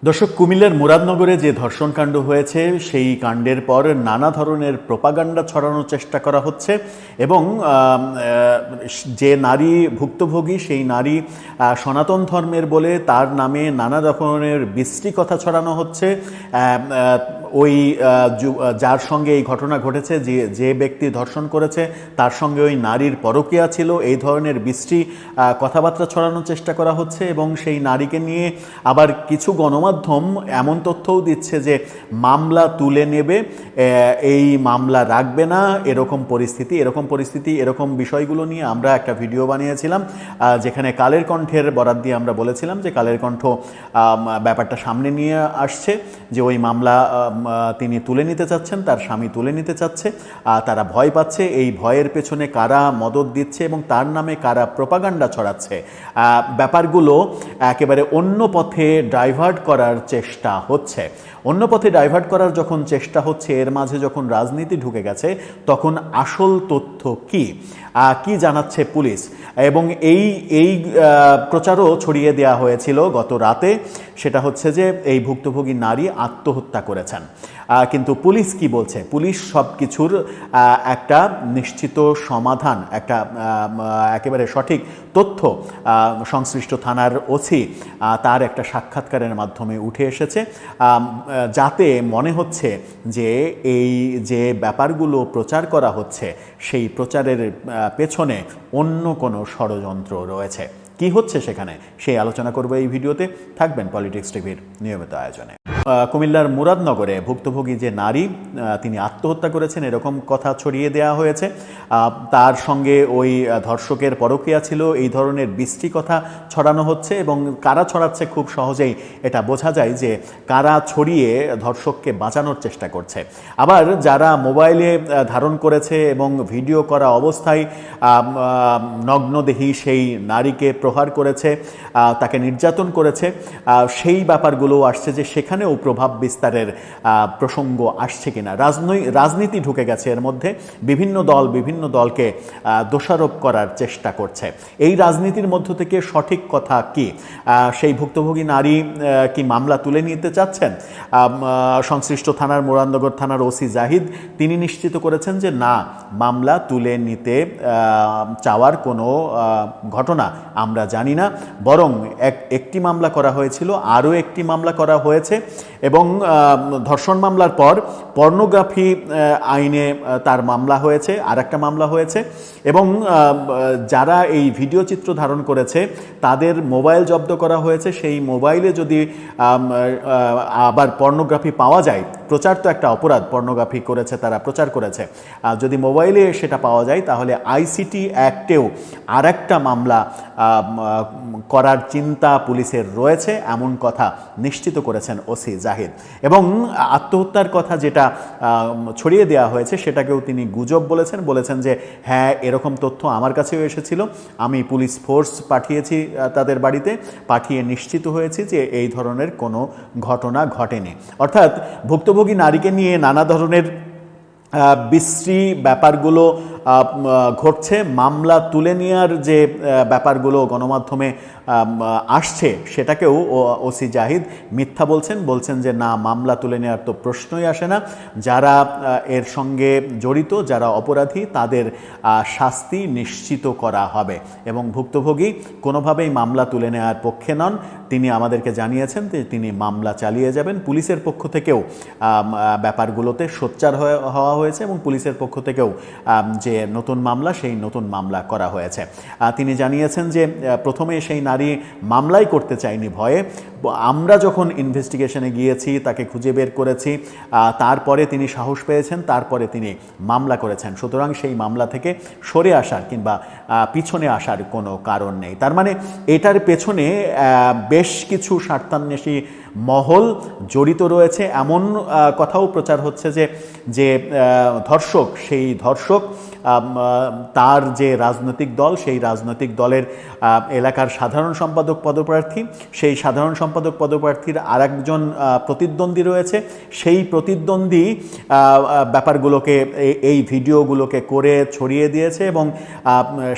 দর্শক, কুমিল্লার মুরাদনগরে যে ধর্ষণকাণ্ড হয়েছে সেই কাণ্ডের পর নানা ধরনের প্রোপাগান্ডা ছড়ানোর চেষ্টা করা হচ্ছে এবং যে নারী ভুক্তভোগী সেই নারী সনাতন ধর্মের বলে তার নামে নানা ধরনের বিশ্রী কথা ছড়ানো হচ্ছে। ওই যার সঙ্গে এই ঘটনা ঘটেছে, যে ব্যক্তি ধর্ষণ করেছে তার সঙ্গে ওই নারীর পরকীয়া ছিল, এই ধরনের বিশ্রী কথাবার্তা ছড়ানোর চেষ্টা করা হচ্ছে এবং সেই নারীকে নিয়ে আবার কিছু গণমাধ্যম এমন তথ্যও দিচ্ছে যে মামলা তুলে নেবে, এই মামলা রাখবে না, এরকম পরিস্থিতি এরকম বিষয়গুলো নিয়ে আমরা একটা ভিডিও বানিয়েছিলাম, যেখানে কালের কণ্ঠের বরাত দিয়ে আমরা বলেছিলাম যে কালের কণ্ঠ ব্যাপারটা সামনে নিয়ে আসছে যে ওই মামলা তিনি তুলে নিতে চাচ্ছেন, তার স্বামী তুলে নিতে চাচ্ছে, তারা ভয় পাচ্ছে। এই ভয়ের পেছনে কারা মদদ দিচ্ছে এবং তার নামে কারা প্রোপাগান্ডা ছড়াচ্ছে, ব্যাপারগুলো একেবারে অন্য পথে ডাইভার্ট করার চেষ্টা হচ্ছে। অন্য পথে ডাইভার্ট করার যখন চেষ্টা হচ্ছে, এর মাঝে যখন রাজনীতি ঢুকে গেছে, তখন আসল তথ্য কি জানাচ্ছে পুলিশ। এবং এই প্রচারও ছড়িয়ে দেওয়া হয়েছিল গত রাতে, সেটা হচ্ছে যে এই ভুক্তভোগী নারী আত্মহত্যা করেছেন। কিন্তু পুলিশ কি বলছে? পুলিশ সব কিছুর একটা নিশ্চিত সমাধান, একটা একেবারে সঠিক তথ্য সংশ্লিষ্ট থানার ওসি তার একটা সাক্ষাৎকারের মাধ্যমে উঠে এসেছে, যাতে মনে হচ্ছে যে এই যে ব্যাপারগুলো প্রচার করা হচ্ছে সেই প্রচারের পেছনে অন্য কোনো ষড়যন্ত্র রয়েছে। কি হচ্ছে সেখানে, সেই আলোচনা করব এই ভিডিওতে। থাকবেন পলিটিক্স টিভির নিয়মিত আয়োজনে। কুমিল্লার মুরাদনগরে ভুক্তভোগী যে নারী তিনি আত্মহত্যা করেছেন এরকম কথা ছড়িয়ে দেওয়া হয়েছে। তার সঙ্গে ওই ধর্ষকের পরকীয়া ছিল, এই ধরনের বিশ্রী কথা ছড়ানো হচ্ছে এবং কারা ছড়াচ্ছে খুব সহজেই এটা বোঝা যায় যে কারা ছড়িয়ে ধর্ষককে বাঁচানোর চেষ্টা করছে। আবার যারা মোবাইলে ধারণ করেছে এবং ভিডিও করা অবস্থায় নগ্নদেহী সেই নারীকে প্রহার করেছে, তাকে নির্যাতন করেছে, সেই ব্যাপারগুলো আসছে যে সেখানেও প্রভাব বিস্তারের প্রসঙ্গ আসছে কিনা। রাজনীতি ঢুকে গেছে এর মধ্যে, বিভিন্ন দলকে দোষারোপ করার চেষ্টা করছে। এই রাজনীতির মধ্য থেকে সঠিক কথা কি? সেই ভুক্তভোগী নারী কি মামলা তুলে নিতে চাচ্ছেন? সংশ্লিষ্ট থানার মুরাদনগর থানার ওসি জাহিদ তিনি নিশ্চিত করেছেন যে না, মামলা তুলে নিতে চাওয়ার কোনো ঘটনা আমরা জানি না, বরং একটি মামলা করা হয়েছিল, আরও একটি মামলা করা হয়েছে এবং ধর্ষণ মামলার পর পর্নোগ্রাফি আইনে তার মামলা হয়েছে, আর একটা মামলা হয়েছে এবং যারা এই ভিডিও চিত্র ধারণ করেছে তাদের মোবাইল জব্দ করা হয়েছে। সেই মোবাইলে যদি আবার পর্নোগ্রাফি পাওয়া যায়, প্রচার তো একটা অপরাধ, পর্নোগ্রাফি করেছে তারা, প্রচার করেছে, যদি মোবাইলে সেটা পাওয়া যায় তাহলে আইসিটি অ্যাক্টেও আর একটা মামলা করার চিন্তা পুলিশের রয়েছে, এমন কথা নিশ্চিত করেছেন ওসি জাহিদ। এবং আত্মহত্যার কথা যেটা ছড়িয়ে দেওয়া হয়েছে সেটাকেও তিনি গুজব বলেছেন যে হ্যাঁ, এরকম তথ্য আমার কাছেও এসেছিল, আমি পুলিশ ফোর্স পাঠিয়েছি তাদের বাড়িতে, পাঠিয়ে নিশ্চিত হয়েছি যে এই ধরনের কোনো ঘটনা ঘটেনি। অর্থাৎ ভুক্তভোগী নারীকে নিয়ে নানা ধরনের বিশ্রী ব্যাপারগুলো ঘটছে। মামলা তুলে নেওয়ার যে ব্যাপারগুলো গণমাধ্যমে আসছে সেটাকেও ওসি জাহিদ মিথ্যা বলছেন যে না, মামলা তুলে নেওয়ার তো প্রশ্নই আসে না। যারা এর সঙ্গে জড়িত, যারা অপরাধী, তাদের শাস্তি নিশ্চিত করা হবে এবং ভুক্তভোগী কোনোভাবেই মামলা তুলে নেওয়ার পক্ষে নন। তিনি আমাদেরকে জানিয়েছেন যে তিনি মামলা চালিয়ে যাবেন। পুলিশের পক্ষ থেকেও ব্যাপারগুলোতে সোচ্চার হওয়া হয়েছে এবং পুলিশের পক্ষ থেকেও যে নতুন মামলা, সেই নতুন মামলা করা হয়েছে। তিনি জানিয়েছেন যে প্রথমে সেই নারী মামলাই করতে চায়নি ভয়ে, আমরা যখন ইনভেস্টিগেশনে গিয়েছি, তাকে খুঁজে বের করেছি, তারপরে তিনি সাহস পেয়েছেন, তারপরে তিনি মামলা করেছেন। সুতরাং সেই মামলা থেকে সরে আসার কিংবা পিছনে আসার কোনো কারণ নেই। তার মানে এটার পেছনে বেশ কিছু স্বার্থান্বেষী মহল জড়িত রয়েছে, এমন কথাও প্রচার হচ্ছে যে ধর্ষক, সেই ধর্ষক তার যে রাজনৈতিক দল, সেই রাজনৈতিক দলের এলাকার সাধারণ সম্পাদক পদপ্রার্থী, সেই সাধারণ সম্পাদক পদপ্রার্থীর আরেকজন প্রতিদ্বন্দ্বী রয়েছে, সেই প্রতিদ্বন্দ্বী ব্যাপারগুলোকে, এই ভিডিওগুলোকে করে ছড়িয়ে দিয়েছে এবং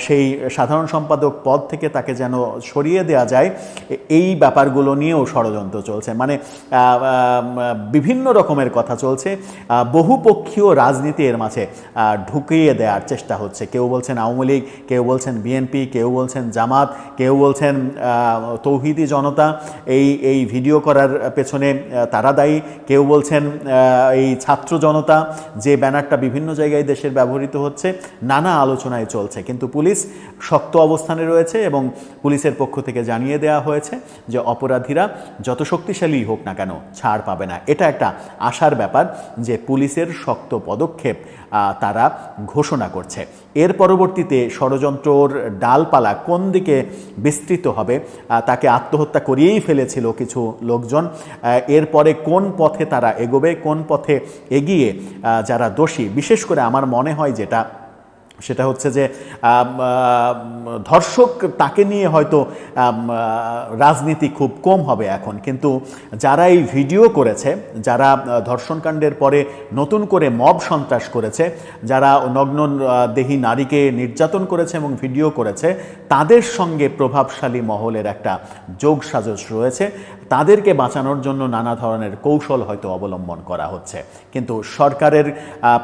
সেই সাধারণ সম্পাদক পদ থেকে তাকে যেন সরিয়ে দেওয়া যায়, এই ব্যাপারগুলো নিয়েও ষড়যন্ত্র চলছে। মানে বিভিন্ন রকমের কথা চলছে, বহুপক্ষীয় রাজনীতি এর মাঝে ঢুকিয়ে দেওয়ার চেষ্টা হচ্ছে। কেউ বলছেন আওয়ামী লীগ, কেউ বলছেন বিএনপি, কেউ বলছেন জামাত, কেউ বলছেন তৌহিদি জনতা এই ভিডিও করার পেছনে তারা দায়ী, কেউ বলছেন এই ছাত্র জনতা, যে ব্যানারটা বিভিন্ন জায়গায় দেশের ব্যবহৃত হচ্ছে। নানা আলোচনায় চলছে, কিন্তু পুলিশ শক্ত অবস্থানে রয়েছে এবং পুলিশের পক্ষ থেকে জানিয়ে দেওয়া হয়েছে যে অপরাধীরা যত শক্তিশালী হোক না কেন ছাড় পাবে না। এটা একটা আশার ব্যাপার যে পুলিশের শক্ত পদক্ষেপ তারা ঘোষণা করছে। এর পরবর্তীতে ষড়যন্ত্রর ডালপালা কোন দিকে বিস্তৃত হবে, তাকে আত্মহত্যা করিয়েই ফেলেছিল কিছু লোকজন, এরপরে কোন পথে তারা এগোবে, কোন পথে এগিয়ে যারা দোষী, বিশেষ করে আমার মনে হয় সেটা হচ্ছে যে ধর্ষক তাকে নিয়ে হয়তো রাজনীতি খুব কম হবে এখন, কিন্তু যারা এই ভিডিও করেছে, যারা ধর্ষণকাণ্ডের পরে নতুন করে মব সন্ত্রাস করেছে, যারা নগ্ন দেহী নারীকে নির্যাতন করেছে এবং ভিডিও করেছে, তাদের সঙ্গে প্রভাবশালী মহলের একটা যোগসাজশ রয়েছে। তাদেরকে বাঁচানোর জন্য নানা ধরনের কৌশল হয়তো অবলম্বন করা হচ্ছে, কিন্তু সরকারের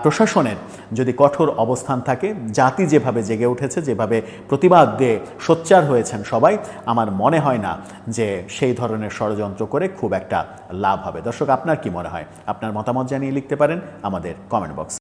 প্রশাসনের যদি কঠোর অবস্থান থাকে, জাতি যেভাবে জেগে উঠেছে, যেভাবে প্রতিবাদ দিয়ে সোচ্চার হয়েছেন সবাই, আমার মনে হয় না যে সেই ধরনের ষড়যন্ত্র করে খুব একটা লাভ হবে। দর্শক, আপনার কি মনে হয়? আপনার মতামত জানিয়ে লিখতে পারেন আমাদের কমেন্ট বক্সে।